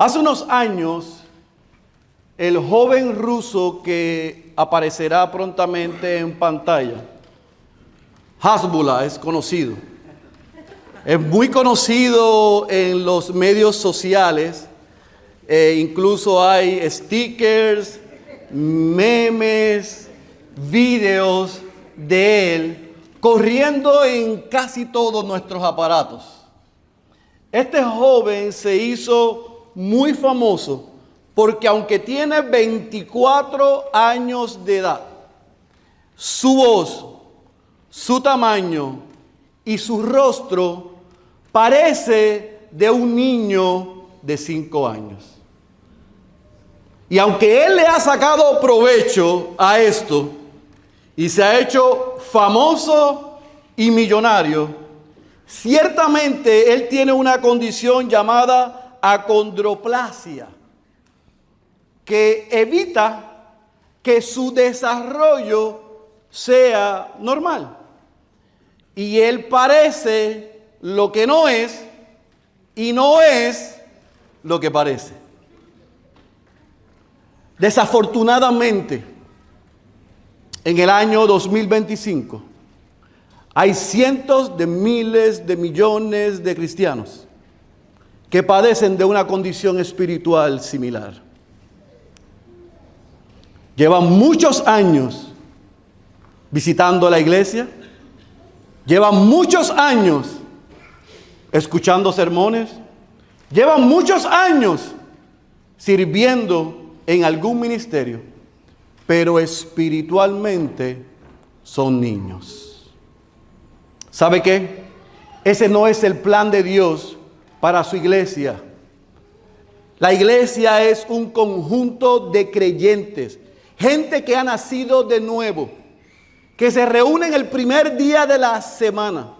Hace unos años, el joven ruso que aparecerá prontamente en pantalla, Hasbulla, es conocido. Es muy conocido en los medios sociales. Incluso hay stickers, memes, videos de él corriendo en casi todos nuestros aparatos. Este joven se hizo muy famoso porque aunque tiene 24 años de edad, su voz, su tamaño y su rostro parece de un niño de 5 años. Y aunque él le ha sacado provecho a esto y se ha hecho famoso y millonario, ciertamente él tiene una condición llamada acondroplasia, que evita que su desarrollo sea normal. Y él parece lo que no es y no es lo que parece. Desafortunadamente, en el año 2025, hay cientos de miles de millones de cristianos que padecen de una condición espiritual similar. Llevan muchos años visitando la iglesia, llevan muchos años escuchando sermones, llevan muchos años sirviendo en algún ministerio, pero espiritualmente son niños. ¿Sabe qué? Ese no es el plan de Dios para su iglesia. La iglesia es un conjunto de creyentes, gente que ha nacido de nuevo, que se reúnen el primer día de la semana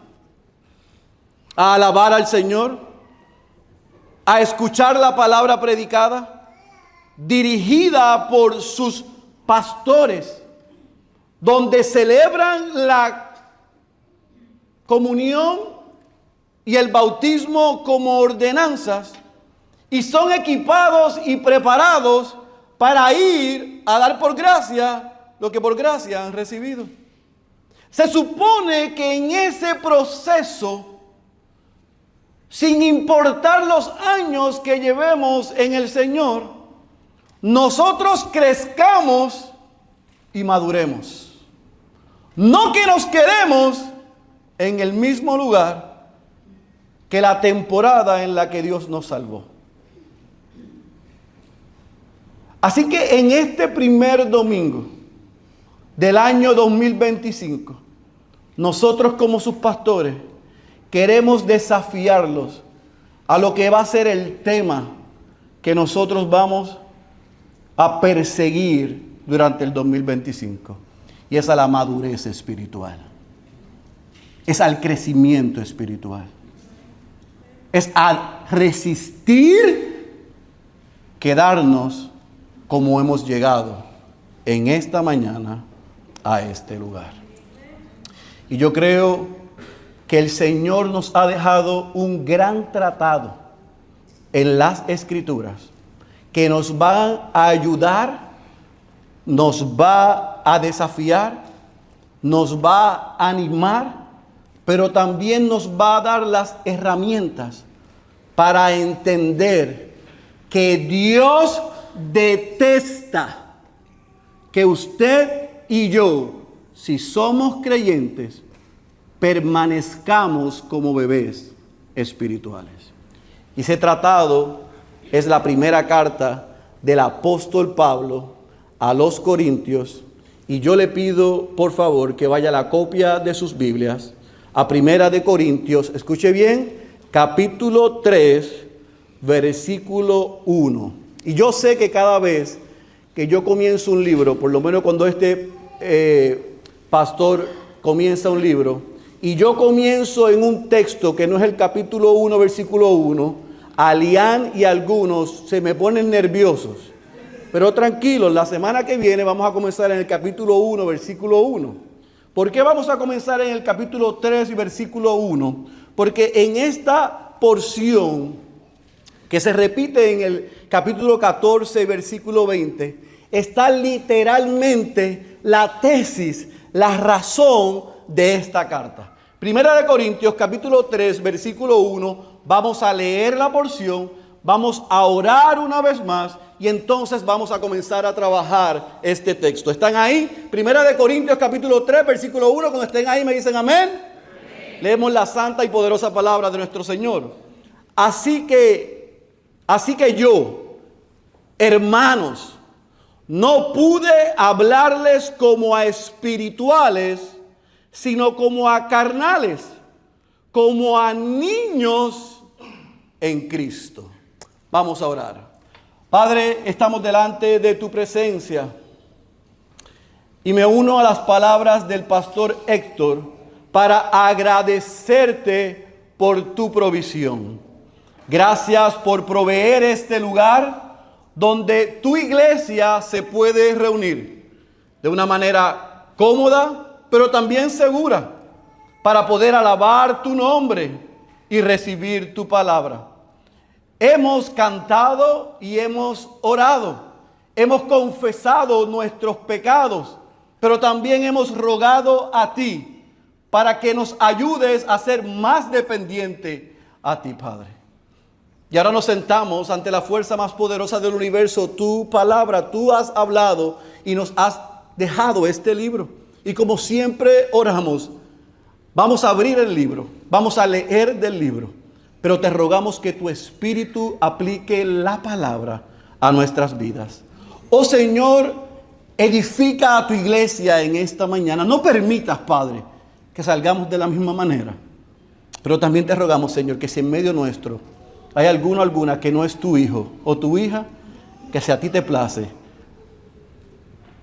a alabar al Señor, a escuchar la palabra predicada, dirigida por sus pastores, donde celebran la comunión y el bautismo como ordenanzas y son equipados y preparados para ir a dar por gracia lo que por gracia han recibido. Se supone que en ese proceso, sin importar los años que llevemos en el Señor, nosotros crezcamos y maduremos. No que nos quedemos en el mismo lugar que la temporada en la que Dios nos salvó. Así que en este primer domingo del año 2025, nosotros como sus pastores queremos desafiarlos a lo que va a ser el tema que nosotros vamos a perseguir durante el 2025. Y es a la madurez espiritual. Es al crecimiento espiritual. Es a resistir quedarnos como hemos llegado en esta mañana a este lugar. Y yo creo que el Señor nos ha dejado un gran tratado en las Escrituras que nos va a ayudar, nos va a desafiar, nos va a animar, pero también nos va a dar las herramientas para entender que Dios detesta que usted y yo, si somos creyentes, permanezcamos como bebés espirituales. Y ese tratado es la primera carta del apóstol Pablo a los Corintios. Y yo le pido, por favor, que vaya a la copia de sus Biblias a Primera de Corintios, escuche bien, capítulo 3, versículo 1. Y yo sé que cada vez que yo comienzo un libro, por lo menos cuando este pastor comienza un libro, y yo comienzo en un texto que no es el capítulo 1, versículo 1, a Lian y algunos se me ponen nerviosos. Pero tranquilos, la semana que viene vamos a comenzar en el capítulo 1, versículo 1. ¿Por qué vamos a comenzar en el capítulo 3 y versículo 1? Porque en esta porción que se repite en el capítulo 14, versículo 20, está literalmente la tesis, la razón de esta carta. Primera de Corintios, capítulo 3, versículo 1, vamos a leer la porción, vamos a orar una vez más y entonces vamos a comenzar a trabajar este texto. ¿Están ahí? Primera de Corintios, capítulo 3, versículo 1, cuando estén ahí me dicen amén. Amén. Leemos la santa y poderosa palabra de nuestro Señor. Así que yo, hermanos, no pude hablarles como a espirituales, sino como a carnales, como a niños en Cristo. Vamos a orar. Padre, estamos delante de tu presencia y me uno a las palabras del pastor Héctor para agradecerte por tu provisión. Gracias por proveer este lugar donde tu iglesia se puede reunir de una manera cómoda, pero también segura, para poder alabar tu nombre y recibir tu palabra. Hemos cantado y hemos orado, hemos confesado nuestros pecados, pero también hemos rogado a ti para que nos ayudes a ser más dependiente a ti, Padre. Y ahora nos sentamos ante la fuerza más poderosa del universo, tu palabra. Tú has hablado y nos has dejado este libro. Y como siempre oramos, vamos a abrir el libro, vamos a leer del libro. Pero te rogamos que tu Espíritu aplique la palabra a nuestras vidas. Oh Señor, edifica a tu iglesia en esta mañana. No permitas, Padre, que salgamos de la misma manera. Pero también te rogamos, Señor, que si en medio nuestro hay alguno o alguna que no es tu hijo o tu hija, que si a ti te place,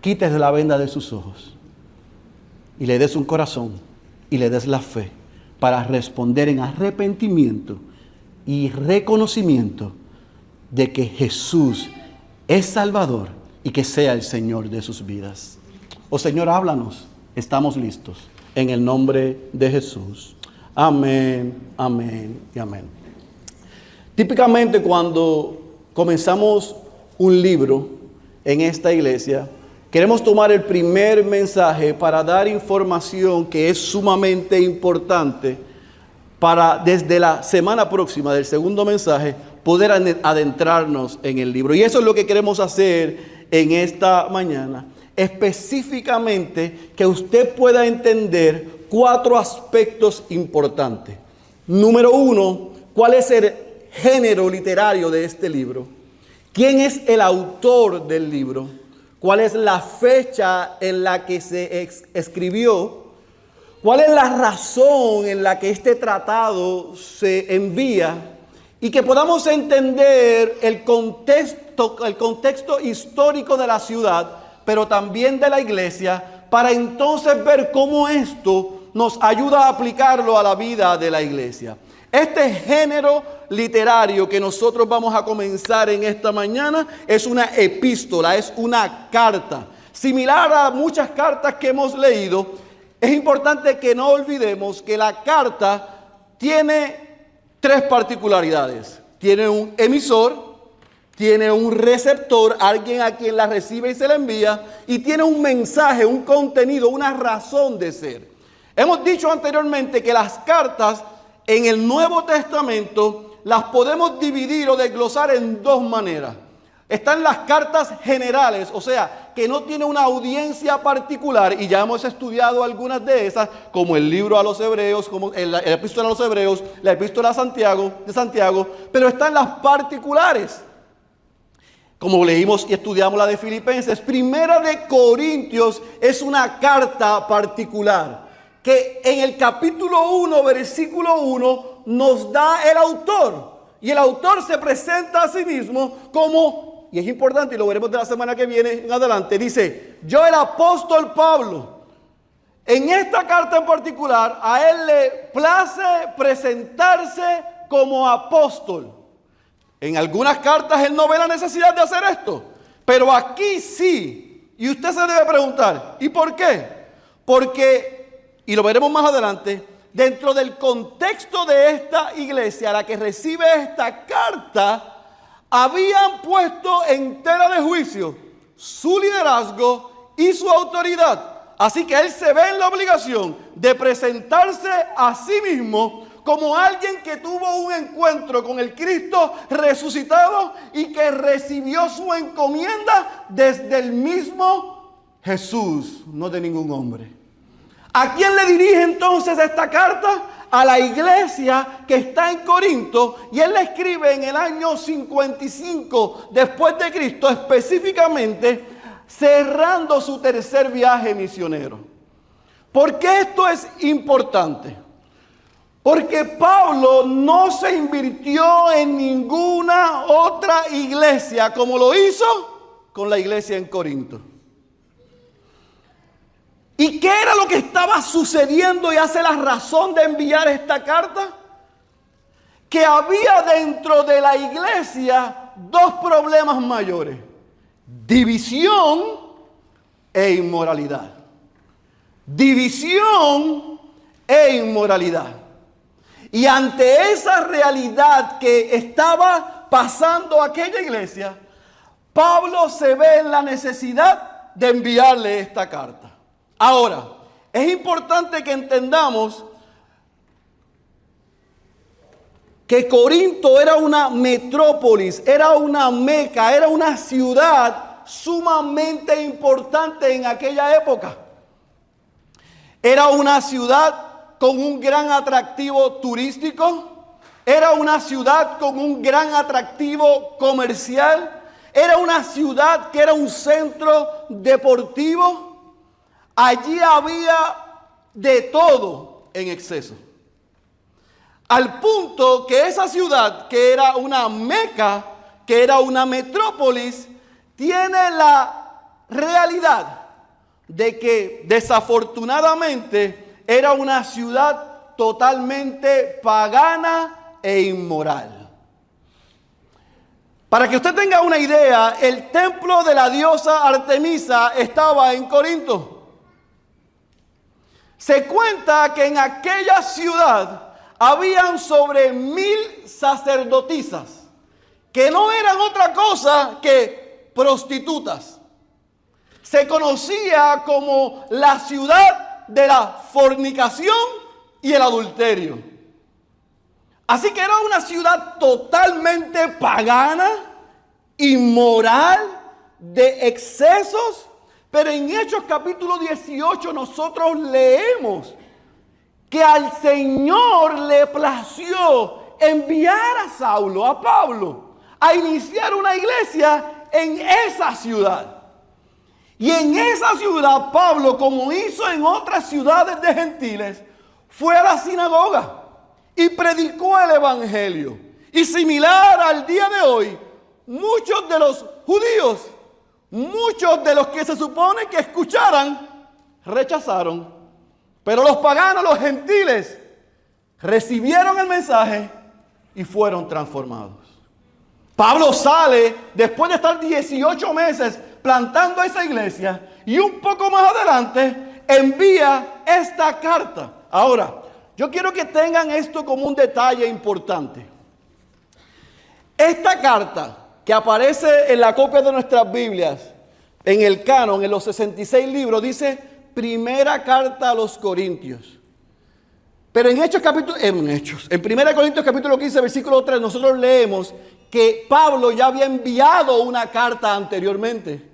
quites la venda de sus ojos y le des un corazón y le des la fe para responder en arrepentimiento y reconocimiento de que Jesús es Salvador y que sea el Señor de sus vidas. Oh Señor, háblanos, estamos listos. En el nombre de Jesús. Amén, amén y amén. Típicamente cuando comenzamos un libro en esta iglesia, queremos tomar el primer mensaje para dar información que es sumamente importante para desde la semana próxima del segundo mensaje poder adentrarnos en el libro. Y eso es lo que queremos hacer en esta mañana. Específicamente que usted pueda entender 4 aspectos importantes. Número 1, ¿cuál es el género literario de este libro? ¿Quién es el autor del libro? ¿Cuál es la fecha en la que se escribió? ¿Cuál es la razón en la que este tratado se envía? Y que podamos entender el contexto histórico de la ciudad, pero también de la iglesia, para entonces ver cómo esto nos ayuda a aplicarlo a la vida de la iglesia. Este género literario que nosotros vamos a comenzar en esta mañana es una epístola, es una carta. Similar a muchas cartas que hemos leído, es importante que no olvidemos que la carta tiene 3 particularidades. Tiene un emisor, tiene un receptor, alguien a quien la recibe y se la envía, y tiene un mensaje, un contenido, una razón de ser. Hemos dicho anteriormente que las cartas en el Nuevo Testamento las podemos dividir o desglosar en 2 maneras. Están las cartas generales, o sea, que no tiene una audiencia particular, y ya hemos estudiado algunas de esas, como el libro a los Hebreos, como la epístola a los Hebreos, la epístola de Santiago, pero están las particulares. Como leímos y estudiamos la de Filipenses, Primera de Corintios es una carta particular, que en el capítulo 1, versículo 1, nos da el autor. Y el autor se presenta a sí mismo como, y es importante, y lo veremos de la semana que viene en adelante, dice: yo, el apóstol Pablo. En esta carta en particular, a él le place presentarse como apóstol. En algunas cartas él no ve la necesidad de hacer esto, pero aquí sí. Y usted se debe preguntar, ¿y por qué? Porque, y lo veremos más adelante, dentro del contexto de esta iglesia, la que recibe esta carta, habían puesto en tela de juicio su liderazgo y su autoridad. Así que él se ve en la obligación de presentarse a sí mismo como alguien que tuvo un encuentro con el Cristo resucitado y que recibió su encomienda desde el mismo Jesús, no de ningún hombre. ¿A quién le dirige entonces esta carta? A la iglesia que está en Corinto, y él la escribe en el año 55 después de Cristo, específicamente cerrando su tercer viaje misionero. ¿Por qué esto es importante? Porque Pablo no se invirtió en ninguna otra iglesia como lo hizo con la iglesia en Corinto. ¿Y qué era lo que estaba sucediendo y hace la razón de enviar esta carta? Que había dentro de la iglesia dos problemas mayores: división e inmoralidad. División e inmoralidad. Y ante esa realidad que estaba pasando aquella iglesia, Pablo se ve en la necesidad de enviarle esta carta. Ahora, es importante que entendamos que Corinto era una metrópolis, era una meca, era una ciudad sumamente importante en aquella época. Era una ciudad con un gran atractivo turístico, era una ciudad con un gran atractivo comercial, era una ciudad que era un centro deportivo. Allí había de todo en exceso. Al punto que esa ciudad, que era una meca, que era una metrópolis, tiene la realidad de que desafortunadamente era una ciudad totalmente pagana e inmoral. Para que usted tenga una idea, el templo de la diosa Artemisa estaba en Corinto. Se cuenta que en aquella ciudad habían sobre 1000 sacerdotisas, que no eran otra cosa que prostitutas. Se conocía como la ciudad de la fornicación y el adulterio. Así que era una ciudad totalmente pagana, inmoral, de excesos. Pero en Hechos capítulo 18 nosotros leemos que al Señor le plació enviar a Saulo, a Pablo, a iniciar una iglesia en esa ciudad. Y en esa ciudad Pablo, como hizo en otras ciudades de gentiles, fue a la sinagoga y predicó el evangelio. Y similar al día de hoy, muchos de los judíos, muchos de los que se supone que escucharan, rechazaron. Pero los paganos, los gentiles, recibieron el mensaje y fueron transformados. Pablo sale después de estar 18 meses plantando esa iglesia y un poco más adelante envía esta carta. Ahora, yo quiero que tengan esto como un detalle importante. Esta carta que aparece en la copia de nuestras Biblias, en el canon, en los 66 libros, dice primera carta a los Corintios. Pero en 1 Corintios capítulo 15, versículo 3, nosotros leemos que Pablo ya había enviado una carta anteriormente.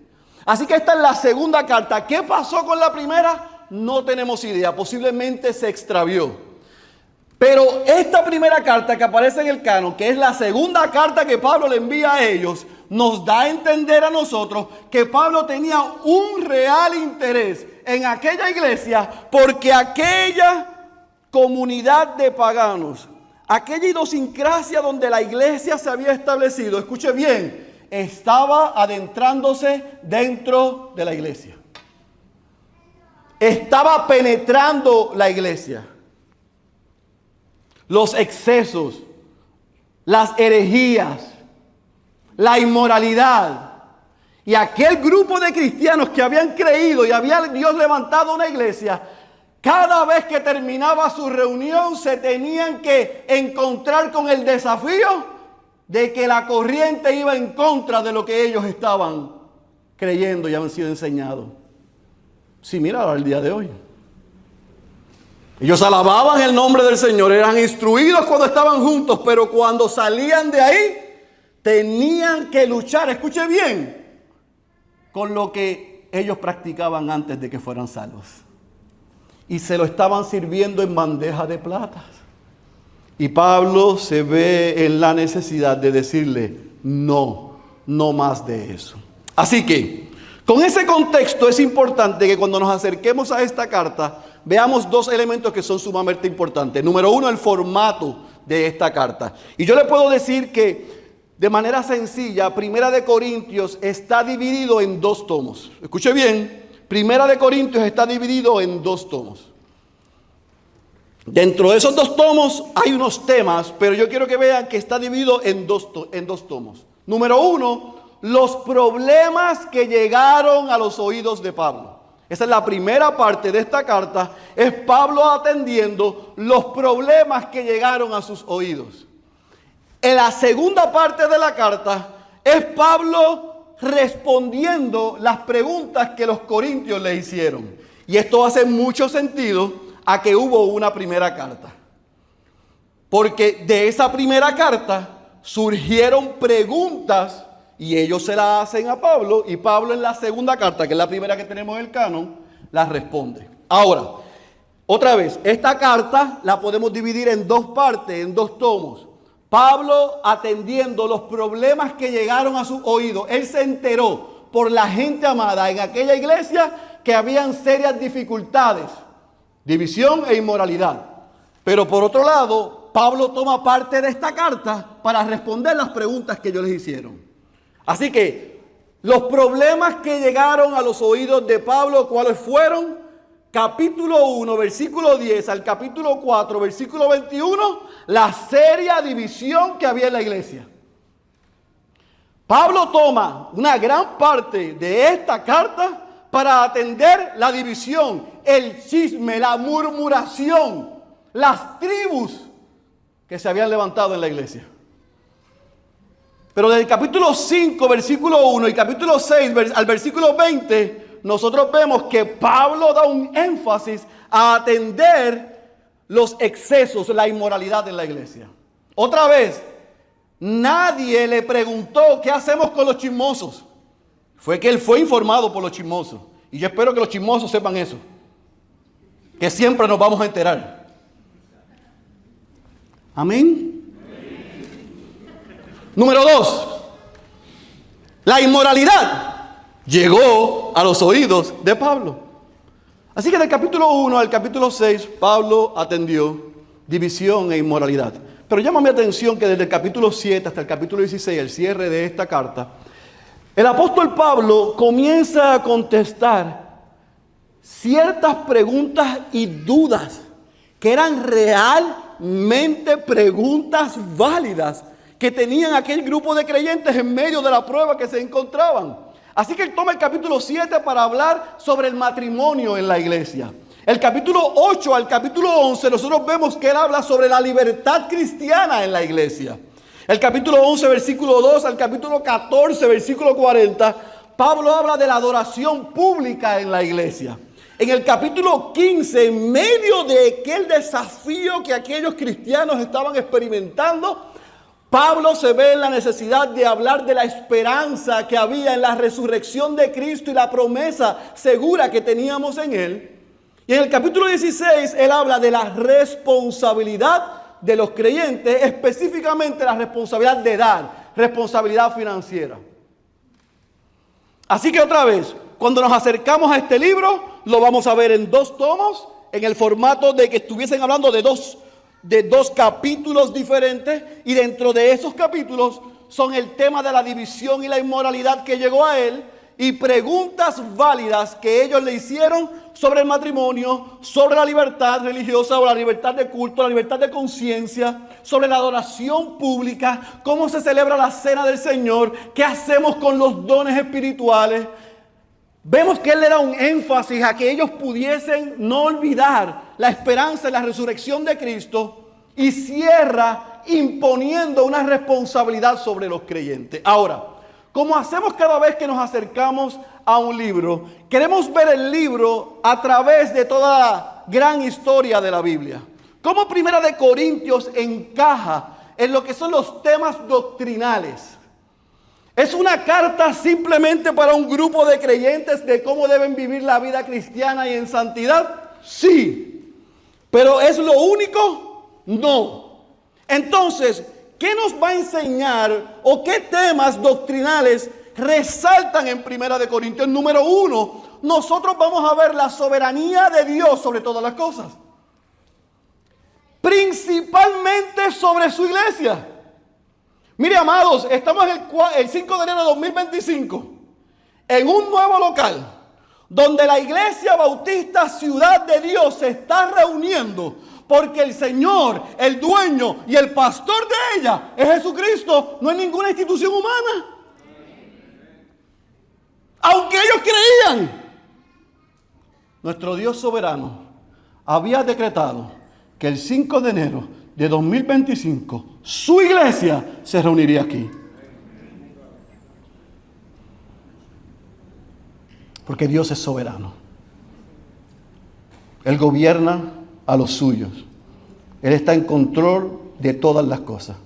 Así que esta es la segunda carta. ¿Qué pasó con la primera? No tenemos idea, posiblemente se extravió. Pero esta primera carta que aparece en el canon, que es la segunda carta que Pablo le envía a ellos, nos da a entender a nosotros que Pablo tenía un real interés en aquella iglesia, porque aquella comunidad de paganos, aquella idiosincrasia donde la iglesia se había establecido, escuche bien, estaba adentrándose dentro de la iglesia. Estaba penetrando la iglesia. Los excesos, las herejías, la inmoralidad. Y aquel grupo de cristianos que habían creído y había Dios levantado una iglesia, cada vez que terminaba su reunión se tenían que encontrar con el desafío de que la corriente iba en contra de lo que ellos estaban creyendo y habían sido enseñados. Sí, mira el día de hoy. Ellos alababan el nombre del Señor, eran instruidos cuando estaban juntos, pero cuando salían de ahí, tenían que luchar, escuche bien, con lo que ellos practicaban antes de que fueran salvos. Y se lo estaban sirviendo en bandeja de plata. Y Pablo se ve en la necesidad de decirle, no más de eso. Así que, con ese contexto es importante que cuando nos acerquemos a esta carta, veamos dos elementos que son sumamente importantes. Número uno, el formato de esta carta. Y yo le puedo decir que de manera sencilla, Primera de Corintios está dividido en dos tomos. Escuche bien, Primera de Corintios está dividido en dos tomos. Dentro de esos dos tomos hay unos temas, pero yo quiero que vean que está dividido en dos tomos. Número uno, los problemas que llegaron a los oídos de Pablo. Esa es la primera parte de esta carta, es Pablo atendiendo los problemas que llegaron a sus oídos. En la segunda parte de la carta es Pablo respondiendo las preguntas que los corintios le hicieron. Y esto hace mucho sentido a que hubo una primera carta. Porque de esa primera carta surgieron preguntas y ellos se las hacen a Pablo, y Pablo en la segunda carta, que es la primera que tenemos en el canon, las responde. Ahora, otra vez, esta carta la podemos dividir en dos partes, en dos tomos. Pablo atendiendo los problemas que llegaron a sus oídos. Él se enteró por la gente amada en aquella iglesia que habían serias dificultades, división e inmoralidad. Pero por otro lado, Pablo toma parte de esta carta para responder las preguntas que ellos les hicieron. Así que los problemas que llegaron a los oídos de Pablo, ¿cuáles fueron? Capítulo 1, versículo 10 al capítulo 4, versículo 21, la seria división que había en la iglesia. Pablo toma una gran parte de esta carta para atender la división, el chisme, la murmuración, las tribus que se habían levantado en la iglesia. Pero desde el capítulo 5, versículo 1 y capítulo 6 al versículo 20, nosotros vemos que Pablo da un énfasis a atender los excesos, la inmoralidad en la iglesia. Otra vez, nadie le preguntó qué hacemos con los chismosos. Fue que él fue informado por los chismosos. Y yo espero que los chismosos sepan eso, que siempre nos vamos a enterar. Amén. Número 2, la inmoralidad llegó a los oídos de Pablo. Así que del capítulo 1 al capítulo 6, Pablo atendió división e inmoralidad. Pero llama mi atención que desde el capítulo 7 hasta el capítulo 16, el cierre de esta carta, el apóstol Pablo comienza a contestar ciertas preguntas y dudas que eran realmente preguntas válidas que tenían aquel grupo de creyentes en medio de la prueba que se encontraban. Así que él toma el capítulo 7 para hablar sobre el matrimonio en la iglesia. El capítulo 8 al capítulo 11 nosotros vemos que él habla sobre la libertad cristiana en la iglesia. El capítulo 11 versículo 2 al capítulo 14 versículo 40, Pablo habla de la adoración pública en la iglesia. En el capítulo 15, en medio de aquel desafío que aquellos cristianos estaban experimentando, Pablo se ve en la necesidad de hablar de la esperanza que había en la resurrección de Cristo y la promesa segura que teníamos en Él. Y en el capítulo 16, él habla de la responsabilidad de los creyentes, específicamente la responsabilidad de dar, responsabilidad financiera. Así que otra vez, cuando nos acercamos a este libro, lo vamos a ver en dos tomos, en el formato de que estuviesen hablando de dos capítulos diferentes, y dentro de esos capítulos son el tema de la división y la inmoralidad que llegó a él, y preguntas válidas que ellos le hicieron sobre el matrimonio, sobre la libertad religiosa o la libertad de culto, la libertad de conciencia, sobre la adoración pública, cómo se celebra la cena del Señor, qué hacemos con los dones espirituales. Vemos que él le da un énfasis a que ellos pudiesen no olvidar la esperanza y la resurrección de Cristo, y cierra imponiendo una responsabilidad sobre los creyentes. Ahora, como hacemos cada vez que nos acercamos a un libro, queremos ver el libro a través de toda la gran historia de la Biblia. Cómo Primera de Corintios encaja en lo que son los temas doctrinales. ¿Es una carta simplemente para un grupo de creyentes de cómo deben vivir la vida cristiana y en santidad? Sí. ¿Pero es lo único? No. Entonces, ¿qué nos va a enseñar o qué temas doctrinales resaltan en Primera de Corintios? Número 1, nosotros vamos a ver la soberanía de Dios sobre todas las cosas. Principalmente sobre su iglesia. Mire, amados, estamos el 5 de enero de 2025 en un nuevo local donde la Iglesia Bautista Ciudad de Dios se está reuniendo porque el Señor, el dueño y el pastor de ella es Jesucristo, no es ninguna institución humana. Aunque ellos creían, nuestro Dios soberano había decretado que el 5 de enero de 2025 su iglesia se reuniría aquí. Porque Dios es soberano. Él gobierna a los suyos. Él está en control de todas las cosas.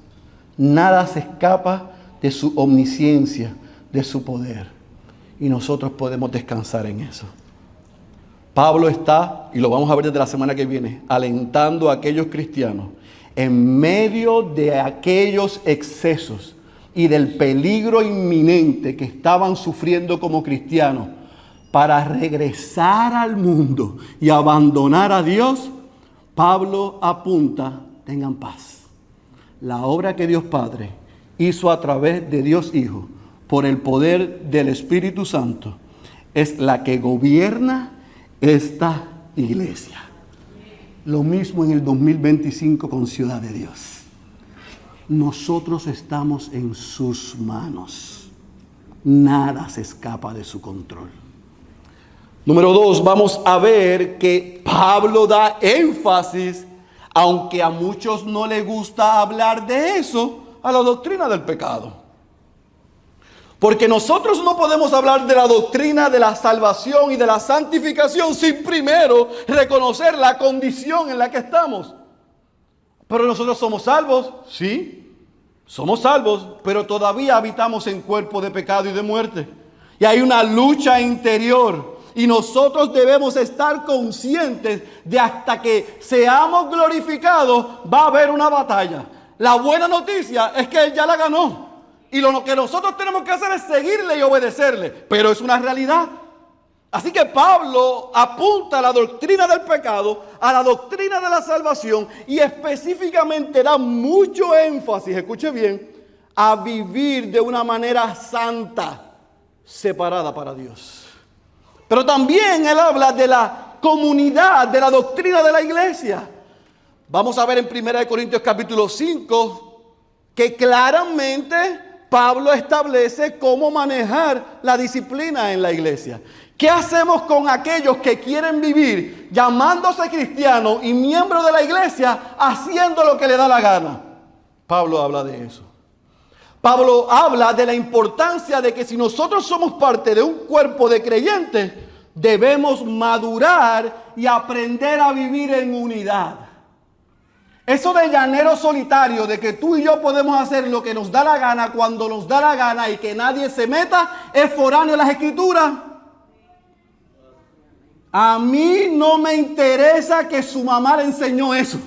Nada se escapa de su omnisciencia, de su poder. Y nosotros podemos descansar en eso. Pablo está, y lo vamos a ver desde la semana que viene, alentando a aquellos cristianos en medio de aquellos excesos y del peligro inminente que estaban sufriendo como cristianos para regresar al mundo y abandonar a Dios. Pablo apunta, tengan paz. La obra que Dios Padre hizo a través de Dios Hijo por el poder del Espíritu Santo es la que gobierna esta iglesia. Lo mismo en el 2025 con Ciudad de Dios. Nosotros estamos en sus manos. Nada se escapa de su control. Número 2, vamos a ver que Pablo da énfasis, aunque a muchos no les gusta hablar de eso, a la doctrina del pecado. Porque nosotros no podemos hablar de la doctrina de la salvación y de la santificación sin primero reconocer la condición en la que estamos. Pero nosotros somos salvos, sí, somos salvos, pero todavía habitamos en cuerpo de pecado y de muerte. Y hay una lucha interior. Y nosotros debemos estar conscientes de hasta que seamos glorificados va a haber una batalla. La buena noticia es que Él ya la ganó. Y lo que nosotros tenemos que hacer es seguirle y obedecerle. Pero es una realidad. Así que Pablo apunta a la doctrina del pecado, a la doctrina de la salvación y específicamente da mucho énfasis, escuche bien, a vivir de una manera santa, separada para Dios. Pero también él habla de la comunidad, de la doctrina de la iglesia. Vamos a ver en 1 Corintios capítulo 5 que claramente Pablo establece cómo manejar la disciplina en la iglesia. ¿Qué hacemos con aquellos que quieren vivir llamándose cristianos y miembros de la iglesia haciendo lo que le da la gana? Pablo habla de eso. Pablo habla de la importancia de que si nosotros somos parte de un cuerpo de creyentes, debemos madurar y aprender a vivir en unidad. Eso de llanero solitario, de que tú y yo podemos hacer lo que nos da la gana, cuando nos da la gana y que nadie se meta, es foráneo en las Escrituras. A mí no me interesa que su mamá le enseñó eso.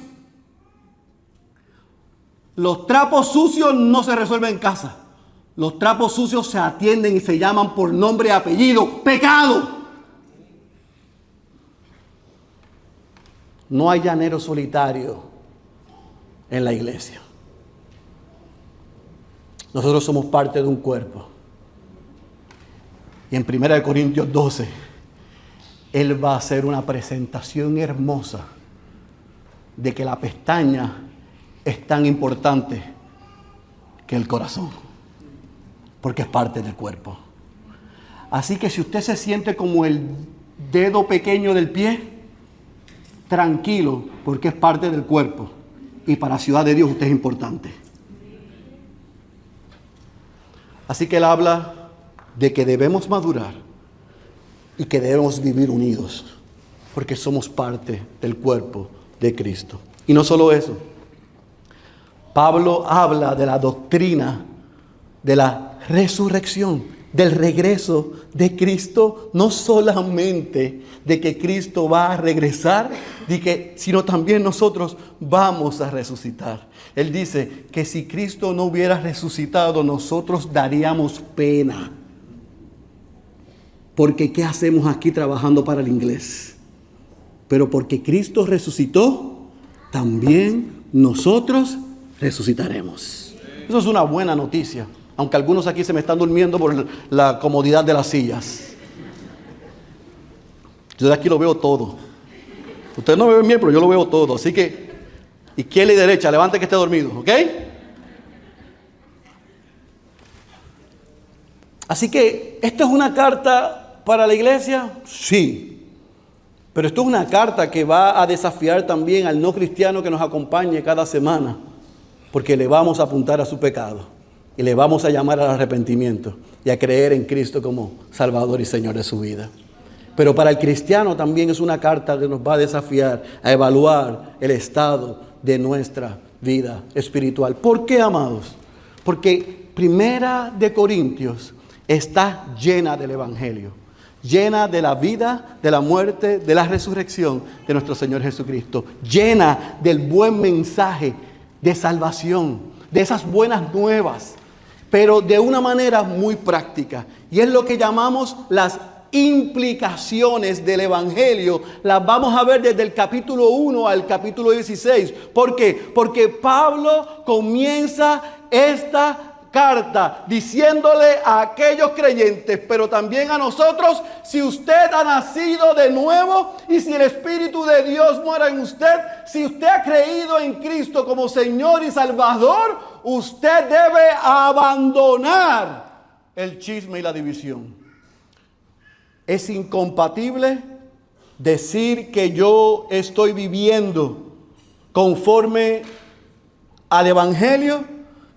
Los trapos sucios no se resuelven en casa. Los trapos sucios se atienden y se llaman por nombre y apellido. ¡Pecado! No hay llanero solitario en la iglesia. Nosotros somos parte de un cuerpo. Y en 1 Corintios 12, él va a hacer una presentación hermosa de que la pestaña es tan importante que el corazón, porque es parte del cuerpo. Así que si usted se siente como el dedo pequeño del pie, tranquilo, porque es parte del cuerpo y para Ciudad de Dios usted es importante. Así que él habla de que debemos madurar y que debemos vivir unidos, porque somos parte del cuerpo de Cristo. Y no solo eso, Pablo habla de la doctrina de la resurrección, del regreso de Cristo, no solamente de que Cristo va a regresar, sino también nosotros vamos a resucitar. Él dice que si Cristo no hubiera resucitado, nosotros daríamos pena. Porque ¿qué hacemos aquí trabajando para el inglés? Pero porque Cristo resucitó, también nosotros resucitaremos. Eso es una buena noticia. Aunque algunos aquí se me están durmiendo por la comodidad de las sillas. Yo de aquí lo veo todo. Ustedes no me ven bien, pero yo lo veo todo. Así que, izquierda y derecha, levante que esté dormido, ¿ok? Así que, ¿esto es una carta para la iglesia? Sí. Pero esto es una carta que va a desafiar también al no cristiano que nos acompañe cada semana. Porque le vamos a apuntar a su pecado. Y le vamos a llamar al arrepentimiento y a creer en Cristo como Salvador y Señor de su vida. Pero para el cristiano también es una carta que nos va a desafiar a evaluar el estado de nuestra vida espiritual. ¿Por qué, amados? Porque Primera de Corintios está llena del Evangelio, llena de la vida, de la muerte, de la resurrección de nuestro Señor Jesucristo, llena del buen mensaje de salvación, de esas buenas nuevas, pero de una manera muy práctica. Y es lo que llamamos las implicaciones del Evangelio. Las vamos a ver desde el capítulo 1 al capítulo 16. ¿Por qué? Porque Pablo comienza esta carta diciéndole a aquellos creyentes, pero también a nosotros: si usted ha nacido de nuevo y si el Espíritu de Dios mora en usted, si usted ha creído en Cristo como Señor y Salvador, usted debe abandonar el chisme y la división. Es incompatible decir que yo estoy viviendo conforme al Evangelio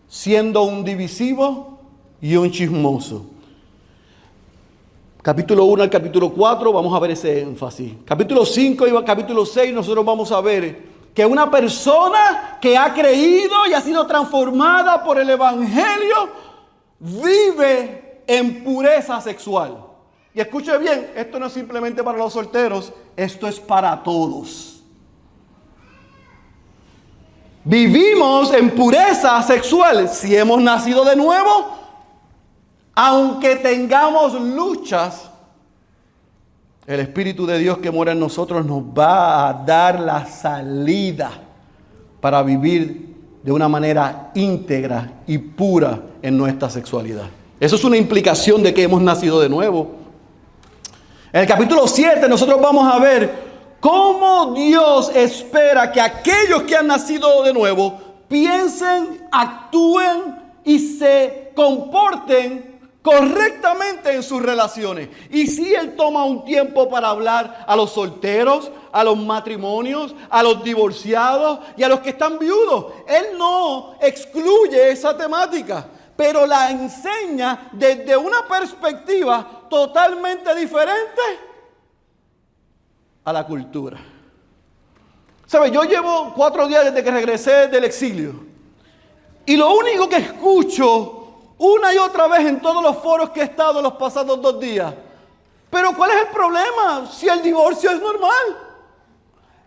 siendo un divisivo y un chismoso. Capítulo 1 al capítulo 4 vamos a ver ese énfasis. Capítulo 5 y capítulo 6 nosotros vamos a ver que una persona que ha creído y ha sido transformada por el Evangelio vive en pureza sexual. Y escuche bien, esto no es simplemente para los solteros, esto es para todos. Vivimos en pureza sexual si hemos nacido de nuevo, aunque tengamos luchas. El Espíritu de Dios que mora en nosotros nos va a dar la salida para vivir de una manera íntegra y pura en nuestra sexualidad. Eso es una implicación de que hemos nacido de nuevo. En el capítulo 7 nosotros vamos a ver cómo Dios espera que aquellos que han nacido de nuevo piensen, actúen y se comporten correctamente en sus relaciones. Y si Él toma un tiempo para hablar a los solteros, a los matrimonios, a los divorciados y a los que están viudos, Él no excluye esa temática, pero la enseña desde una perspectiva totalmente diferente a la cultura. ¿Sabe? Yo llevo 4 días desde que regresé del exilio. Y lo único que escucho una y otra vez en todos los foros que he estado los pasados 2 días: pero ¿cuál es el problema si el divorcio es normal?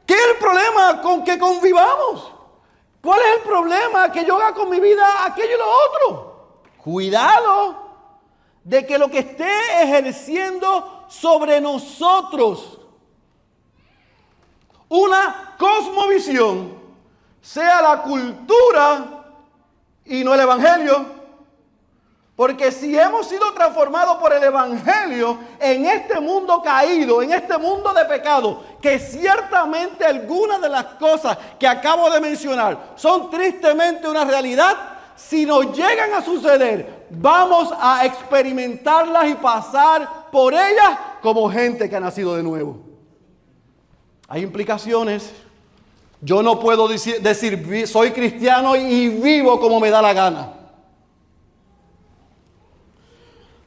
¿Qué es el problema con que convivamos? ¿Cuál es el problema que yo haga con mi vida aquello y lo otro? Cuidado de que lo que esté ejerciendo sobre nosotros una cosmovisión sea la cultura y no el Evangelio. Porque si hemos sido transformados por el Evangelio en este mundo caído, en este mundo de pecado, que ciertamente algunas de las cosas que acabo de mencionar son tristemente una realidad, si nos llegan a suceder, vamos a experimentarlas y pasar por ellas como gente que ha nacido de nuevo. Hay implicaciones Yo no puedo decir soy cristiano y vivo como me da la gana.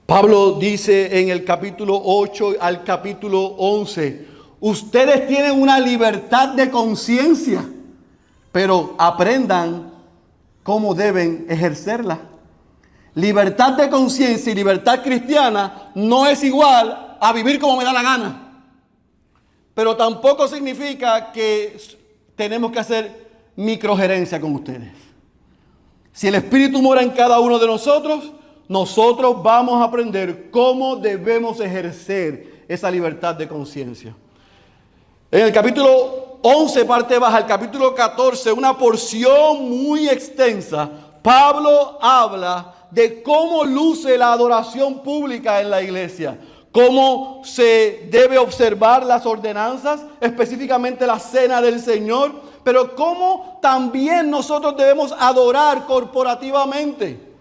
Pablo dice en el capítulo 8 al capítulo 11, ustedes tienen una libertad de conciencia, pero aprendan cómo deben ejercerla. Libertad de conciencia y libertad cristiana no es igual a vivir como me da la gana. Pero tampoco significa que tenemos que hacer microgerencia con ustedes. Si el Espíritu mora en cada uno de nosotros, nosotros vamos a aprender cómo debemos ejercer esa libertad de conciencia. En el capítulo 11, parte baja, el capítulo 14, una porción muy extensa, Pablo habla de cómo luce la adoración pública en la iglesia, cómo se debe observar las ordenanzas, específicamente la cena del Señor, pero cómo también nosotros debemos adorar corporativamente.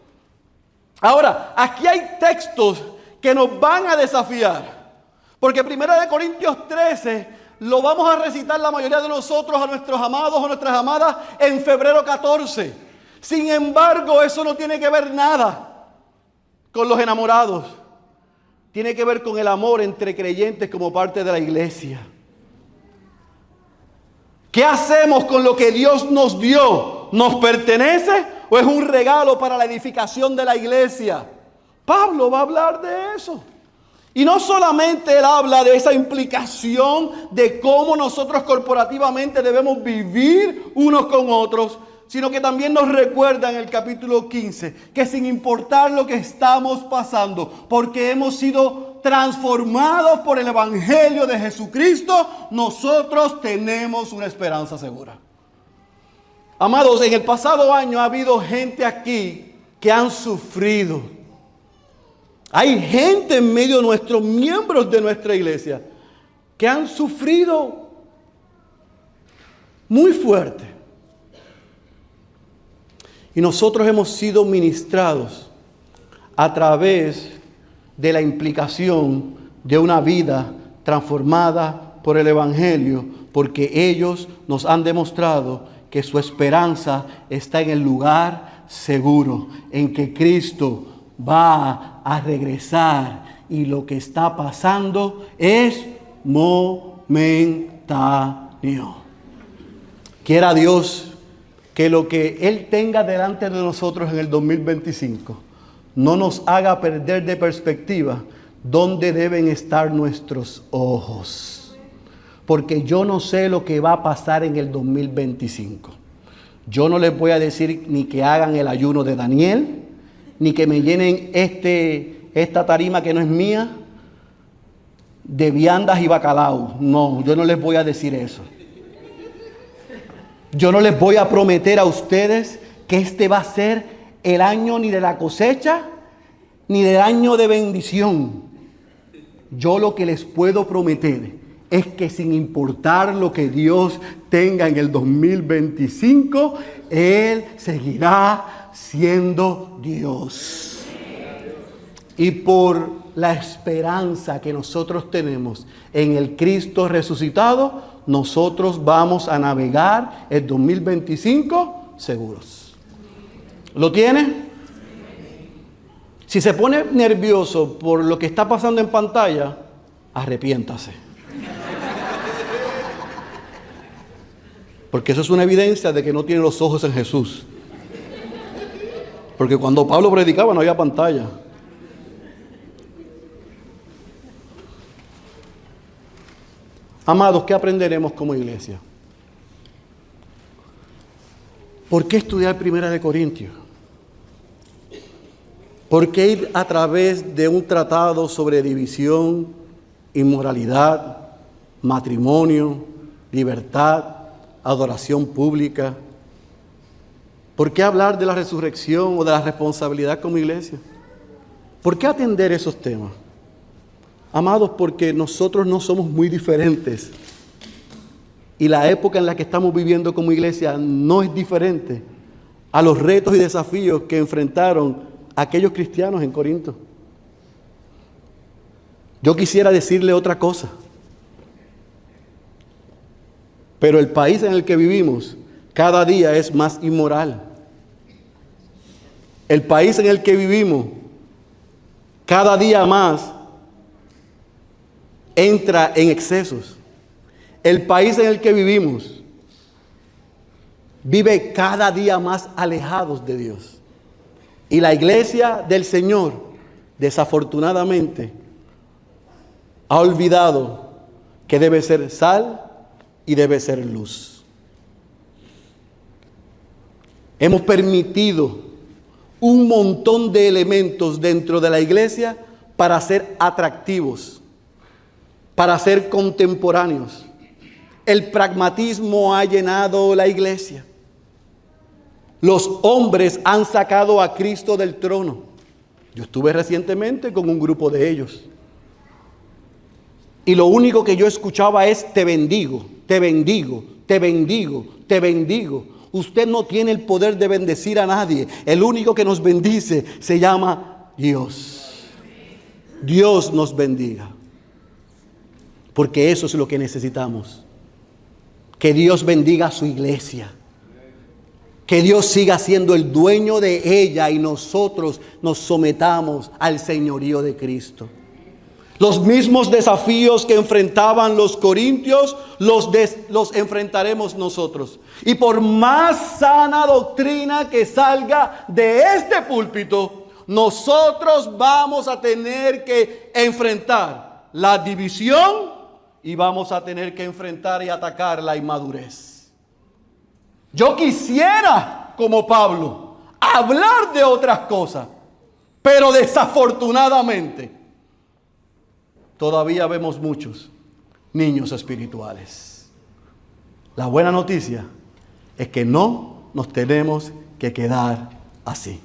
Ahora, aquí hay textos que nos van a desafiar, porque 1 Corintios 13 lo vamos a recitar la mayoría de nosotros a nuestros amados o nuestras amadas en febrero 14. Sin embargo, eso no tiene que ver nada con los enamorados. Tiene que ver con el amor entre creyentes como parte de la iglesia. ¿Qué hacemos con lo que Dios nos dio? ¿Nos pertenece o es un regalo para la edificación de la iglesia? Pablo va a hablar de eso. Y no solamente él habla de esa implicación de cómo nosotros corporativamente debemos vivir unos con otros, sino que también nos recuerda en el capítulo 15 que sin importar lo que estamos pasando, porque hemos sido transformados por el Evangelio de Jesucristo, nosotros tenemos una esperanza segura. Amados, en el pasado año ha habido gente aquí que han sufrido. Hay gente en medio nuestros miembros de nuestra iglesia que han sufrido muy fuerte. Y nosotros hemos sido ministrados a través de la implicación de una vida transformada por el Evangelio, porque ellos nos han demostrado que su esperanza está en el lugar seguro, en que Cristo va a regresar y lo que está pasando es momentáneo. Quiera Dios que lo que Él tenga delante de nosotros en el 2025 no nos haga perder de perspectiva dónde deben estar nuestros ojos. Porque yo no sé lo que va a pasar en el 2025. Yo no les voy a decir ni que hagan el ayuno de Daniel, ni que me llenen esta tarima que no es mía de viandas y bacalao. No, yo no les voy a decir eso. Yo no les voy a prometer a ustedes que este va a ser el año ni de la cosecha, ni del año de bendición. Yo lo que les puedo prometer es que sin importar lo que Dios tenga en el 2025, Él seguirá siendo Dios. Y por la esperanza que nosotros tenemos en el Cristo resucitado, nosotros vamos a navegar el 2025 seguros. ¿Lo tiene? Si se pone nervioso por lo que está pasando en pantalla, arrepiéntase. Porque eso es una evidencia de que no tiene los ojos en Jesús. Porque cuando Pablo predicaba no había pantalla. Amados, ¿qué aprenderemos como iglesia? ¿Por qué estudiar 1 Corintios? ¿Por qué ir a través de un tratado sobre división, inmoralidad, matrimonio, libertad, adoración pública? ¿Por qué hablar de la resurrección o de la responsabilidad como iglesia? ¿Por qué atender esos temas? Amados, porque nosotros no somos muy diferentes. Y la época en la que estamos viviendo como iglesia no es diferente a los retos y desafíos que enfrentaron aquellos cristianos en Corinto. Yo quisiera decirle otra cosa. Pero el país en el que vivimos cada día es más inmoral. El país en el que vivimos cada día más entra en excesos. El país en el que vivimos vive cada día más alejados de Dios. Y la iglesia del Señor, desafortunadamente, ha olvidado que debe ser sal y debe ser luz. Hemos permitido un montón de elementos dentro de la iglesia para ser atractivos, para ser contemporáneos. El pragmatismo ha llenado la iglesia. Los hombres han sacado a Cristo del trono. Yo estuve recientemente con un grupo de ellos. Y lo único que yo escuchaba es: te bendigo, te bendigo, te bendigo, te bendigo. Usted no tiene el poder de bendecir a nadie. El único que nos bendice se llama Dios. Dios nos bendiga. Porque eso es lo que necesitamos. Que Dios bendiga a su iglesia. Que Dios siga siendo el dueño de ella y nosotros nos sometamos al señorío de Cristo. Los mismos desafíos que enfrentaban los corintios los enfrentaremos nosotros. Y por más sana doctrina que salga de este púlpito, nosotros vamos a tener que enfrentar la división y vamos a tener que enfrentar y atacar la inmadurez. Yo quisiera, como Pablo, hablar de otras cosas, pero desafortunadamente todavía vemos muchos niños espirituales. La buena noticia es que no nos tenemos que quedar así.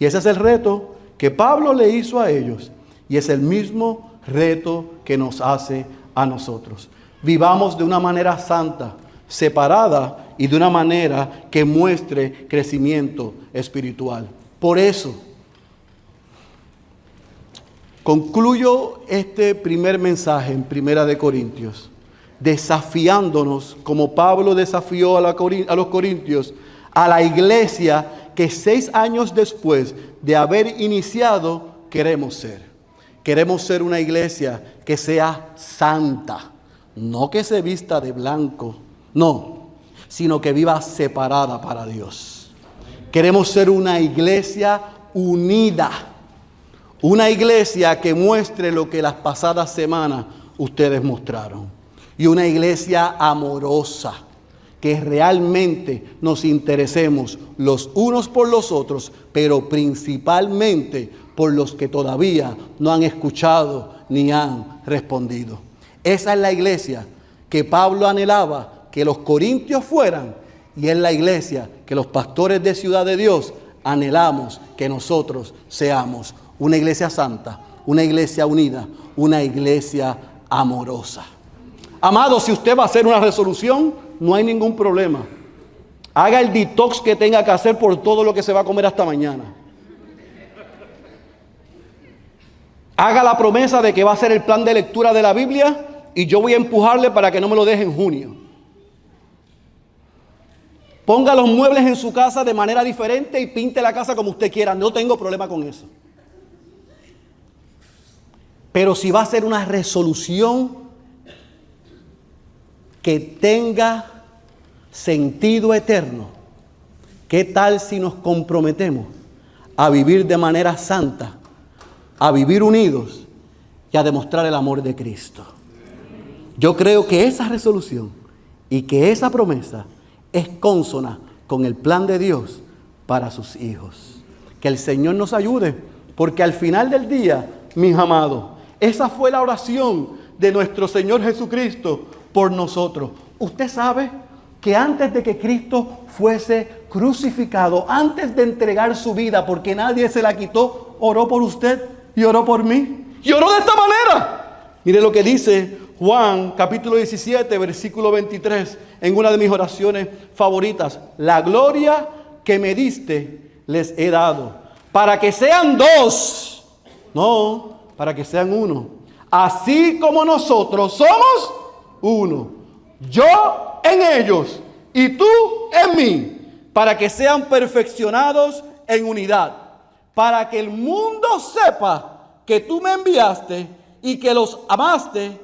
Y ese es el reto que Pablo le hizo a ellos. Y es el mismo reto que nos hace a nosotros. Vivamos de una manera santa, separada y de una manera que muestre crecimiento espiritual. Por eso, concluyo este primer mensaje en Primera de Corintios, desafiándonos, como Pablo desafió a los corintios, a la iglesia que 6 años después de haber iniciado queremos ser. Queremos ser una iglesia que sea santa, no que se vista de blanco, no, sino que viva separada para Dios. Queremos ser una iglesia unida. Una iglesia que muestre lo que las pasadas semanas ustedes mostraron. Y una iglesia amorosa, que realmente nos interesemos los unos por los otros, pero principalmente por los que todavía no han escuchado ni han respondido. Esa es la iglesia que Pablo anhelaba que los corintios fueran, y es la iglesia que los pastores de Ciudad de Dios anhelamos que nosotros seamos. Una iglesia santa, una iglesia unida, una iglesia amorosa. Amado, si usted va a hacer una resolución, no hay ningún problema. Haga el detox que tenga que hacer por todo lo que se va a comer hasta mañana. Haga la promesa de que va a hacer el plan de lectura de la Biblia y yo voy a empujarle para que no me lo deje en junio. Ponga los muebles en su casa de manera diferente y pinte la casa como usted quiera. No tengo problema con eso. Pero si va a ser una resolución que tenga sentido eterno, ¿qué tal si nos comprometemos a vivir de manera santa, a vivir unidos y a demostrar el amor de Cristo? Yo creo que esa resolución y que esa promesa es consona con el plan de Dios para sus hijos. Que el Señor nos ayude, porque al final del día, mis amados, esa fue la oración de nuestro Señor Jesucristo por nosotros. Usted sabe que antes de que Cristo fuese crucificado, antes de entregar su vida, porque nadie se la quitó, oró por usted y oró por mí. Y oró de esta manera. Mire lo que dice Juan capítulo 17, versículo 23, en una de mis oraciones favoritas. La gloria que me diste les he dado, para que sean dos, no, para que sean uno, así como nosotros somos uno, yo en ellos y tú en mí, para que sean perfeccionados en unidad, para que el mundo sepa que tú me enviaste y que los amaste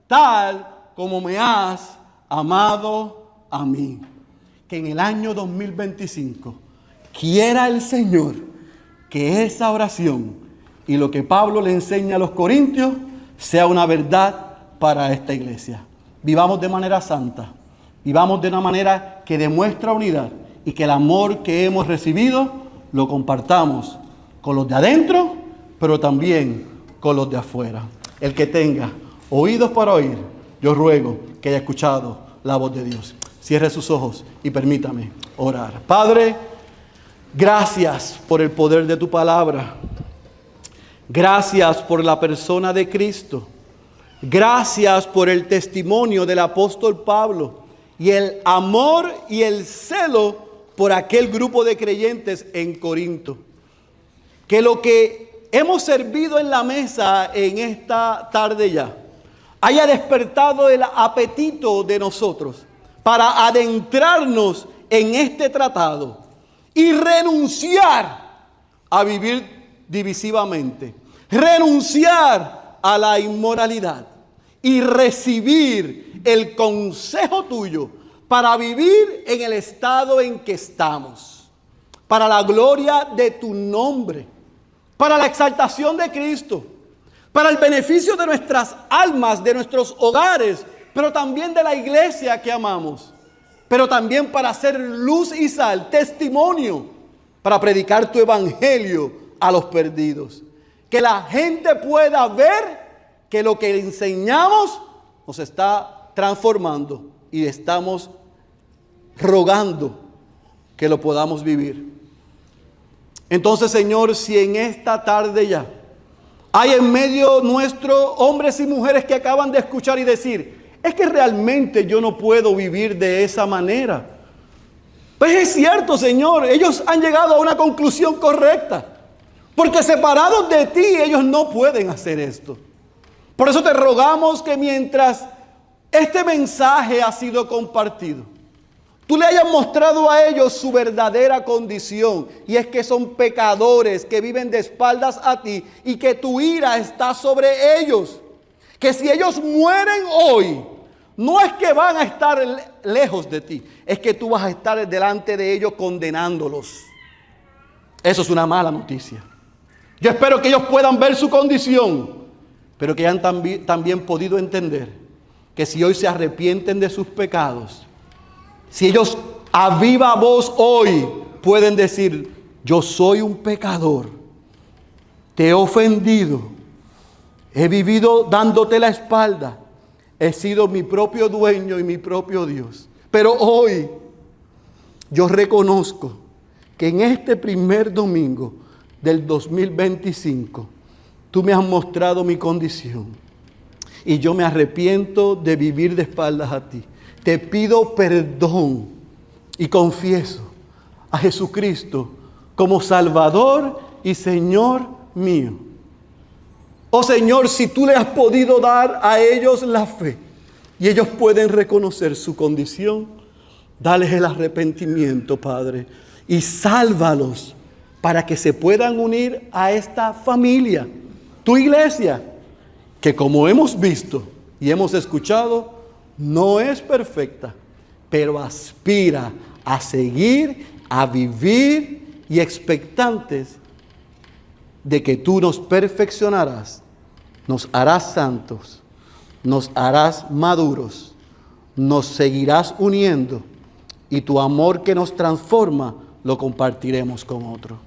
tal como me has amado a mí. Que en el año 2025 quiera el Señor que esa oración y lo que Pablo le enseña a los corintios sea una verdad para esta iglesia. Vivamos de manera santa, vivamos de una manera que demuestra unidad y que el amor que hemos recibido lo compartamos con los de adentro, pero también con los de afuera. El que tenga oídos para oír, yo ruego que haya escuchado la voz de Dios. Cierre sus ojos y permítame orar. Padre, gracias por el poder de tu palabra. Gracias por la persona de Cristo. Gracias por el testimonio del apóstol Pablo y el amor y el celo por aquel grupo de creyentes en Corinto. Que lo que hemos servido en la mesa en esta tarde ya haya despertado el apetito de nosotros para adentrarnos en este tratado y renunciar a vivir divisivamente, renunciar a la inmoralidad y recibir el consejo tuyo para vivir en el estado en que estamos, para la gloria de tu nombre, para la exaltación de Cristo, para el beneficio de nuestras almas, de nuestros hogares, pero también de la iglesia que amamos, pero también para hacer luz y sal, testimonio, para predicar tu evangelio a los perdidos. Que la gente pueda ver que lo que enseñamos nos está transformando y estamos rogando que lo podamos vivir. Entonces, Señor, si en esta tarde ya hay en medio nuestro hombres y mujeres que acaban de escuchar y decir, es que realmente yo no puedo vivir de esa manera. Pues es cierto, Señor, ellos han llegado a una conclusión correcta. Porque separados de ti, ellos no pueden hacer esto. Por eso te rogamos que mientras este mensaje ha sido compartido, tú le hayas mostrado a ellos su verdadera condición. Y es que son pecadores que viven de espaldas a ti y que tu ira está sobre ellos. Que si ellos mueren hoy, no es que van a estar lejos de ti, es que tú vas a estar delante de ellos condenándolos. Eso es una mala noticia. Yo espero que ellos puedan ver su condición, pero que hayan también podido entender que si hoy se arrepienten de sus pecados, si ellos a viva voz hoy pueden decir, yo soy un pecador, te he ofendido, he vivido dándote la espalda, he sido mi propio dueño y mi propio Dios. Pero hoy yo reconozco que en este primer domingo del 2025, tú me has mostrado mi condición y yo me arrepiento de vivir de espaldas a ti. Te pido perdón y confieso a Jesucristo como Salvador y Señor mío. Oh Señor, si tú le has podido dar a ellos la fe y ellos pueden reconocer su condición, dales el arrepentimiento, Padre, y sálvalos para que se puedan unir a esta familia, tu iglesia, que como hemos visto y hemos escuchado, no es perfecta, pero aspira a seguir, a vivir y expectantes de que tú nos perfeccionarás, nos harás santos, nos harás maduros, nos seguirás uniendo y tu amor que nos transforma lo compartiremos con otros.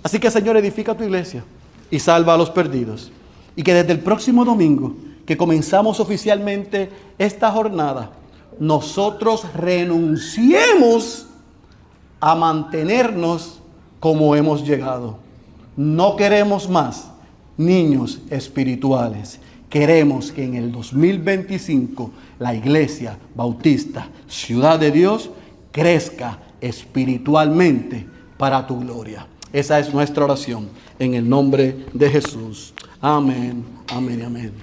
Así que, Señor, edifica tu iglesia y salva a los perdidos. Y que desde el próximo domingo, que comenzamos oficialmente esta jornada, nosotros renunciemos a mantenernos como hemos llegado. No queremos más niños espirituales. Queremos que en el 2025 la Iglesia Bautista Ciudad de Dios crezca espiritualmente para tu gloria. Esa es nuestra oración en el nombre de Jesús. Amén, amén, amén.